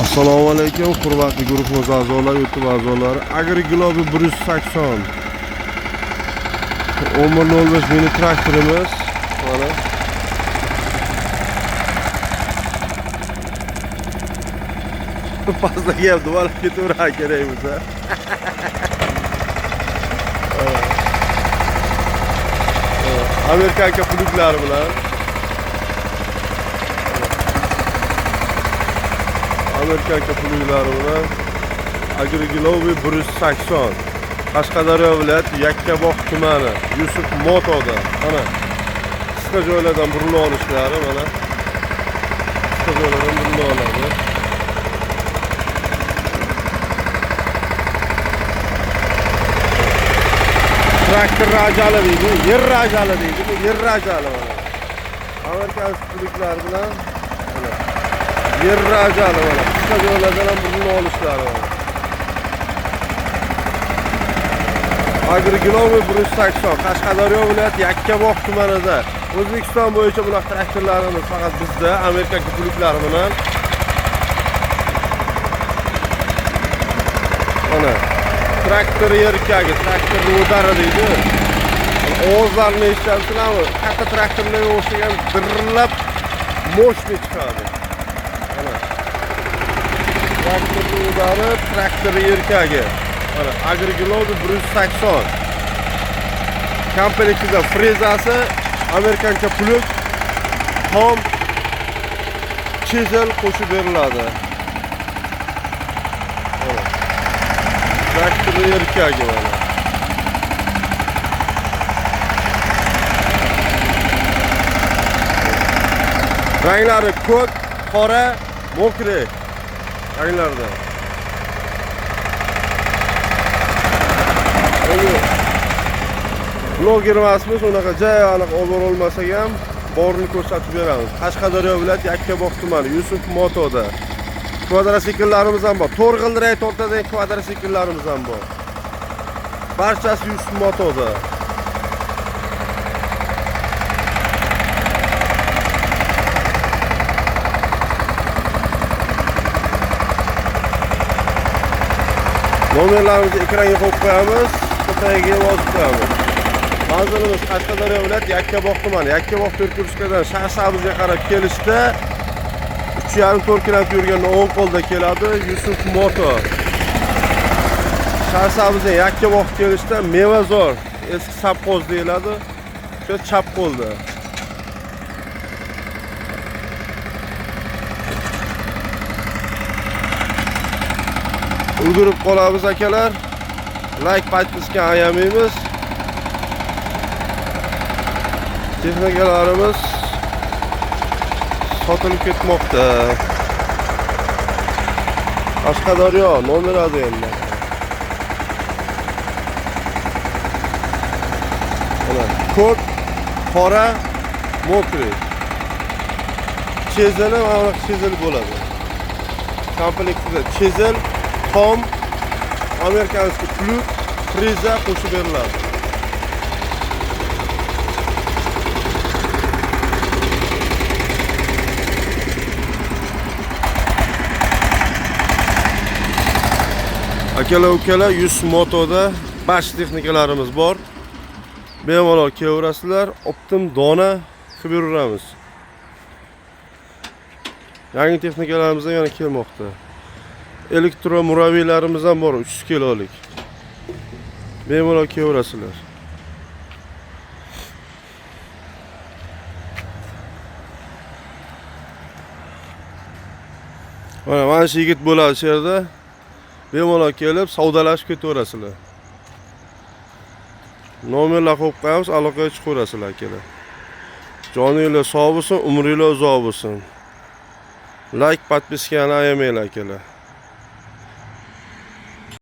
Assalomu alaykum, hurmatli guruhimiz a'zolari, YouTube a'zolari. AgriGlobe 180 11:05 mini traktorimiz mana. Fazla gap duvalab ketaverar kerakmiz ha. Amerika pluglari bilan Amerika pluglari bilan AgriGlobe 180 Qashqadaryo viloyati Yakkabog' tumani Yusuf Motoda mana qisqa joylardan burilib olishlari mana qisqa joylardan burilib oladi. Traktor rajali deydi, yer rajali deydi, bu yer rajali mana. Amerika pluglari bilan mana yer rajali mana qisqa joylardan burilib olishlari mana. AgriGlobe 180 Qashqadaryo viloyati Yakkabog' tumanida. O'zbekiston bo'yicha bular traktorlarimiz faqat bizda Amerika pluglari bilan. Mana traktor yerkagi, traktor o'dari deydi. Ovozlarni eshitamiz, katta traktorlarga o'xshagan dirillab moshni chiqadi. Mana traktor o'dari, traktor yerkagi. Mana AgriGlobe 180 komplektida frezasi, amerikancha plug, tom, chisel qo'shib beriladi. Mana traktor yerkagi mana. Ranglari ko'k, qora, mokri ranglarda. Bloger emasmiz, unaqa joy aniq olib olmasak ham borini ko'rsatib beramiz. Qashqadaryo viloyati Yakkabog' tumani Yusuf Motoda. Kvadrosikillarimiz ham bor. 4 g'ildirak tortadigan kvadrosikillarimiz ham bor. Barchasi Yusuf Motoda. Nomerlarimizni ekranga qo'yib qo'yamiz, fotoga yozib qo'yamiz. Manzilimiz Qashqadaryo viloyati Yakkabog' tumani. Yakkabog' To'rtkurskadan Shahrsabzga qarab kelishda 3,5-4 km yurganda o'ng qo'lda keladi Yusuf Moto. Shahrsabzga Yakkabog' kelishda Mevazor eski sapqoz deyiladi. Shu chap qo'lda. Ulgurib qolamiz akalar. Like, podpiska ayamaymiz. Texnikalarimiz sotilib ketmoqda. Qashqadaryo nomeradi endi. Mana ko'k, qora, mokri. Chezeli mana chezel bo'ladi. Komplektida chezel, tom, amerikanskiy plug, freza qo'shib beriladi. Akalar ukalar Yusuf Motoda bash texnikalarimiz bor. Bemalol kelaverasizlar, optim dona qilib beramiz. Yangi texnikalarimiz ham yana kelmoqda. Elektro muraviylarimiz ham bor 300 kilolik. Bemalol kelaverasizlar. Mana shu yigit bo'ladi shu yerda. Bemalol kelib savdolashib ketaverasizlar. Nomerlar qo'yib qo'yamiz, aloqaga chiqaverasizlar akalar. Joninglar sog' bo'lsin, umringlar uzoq bo'lsin. Like, podpiskani ayamanglar akalar.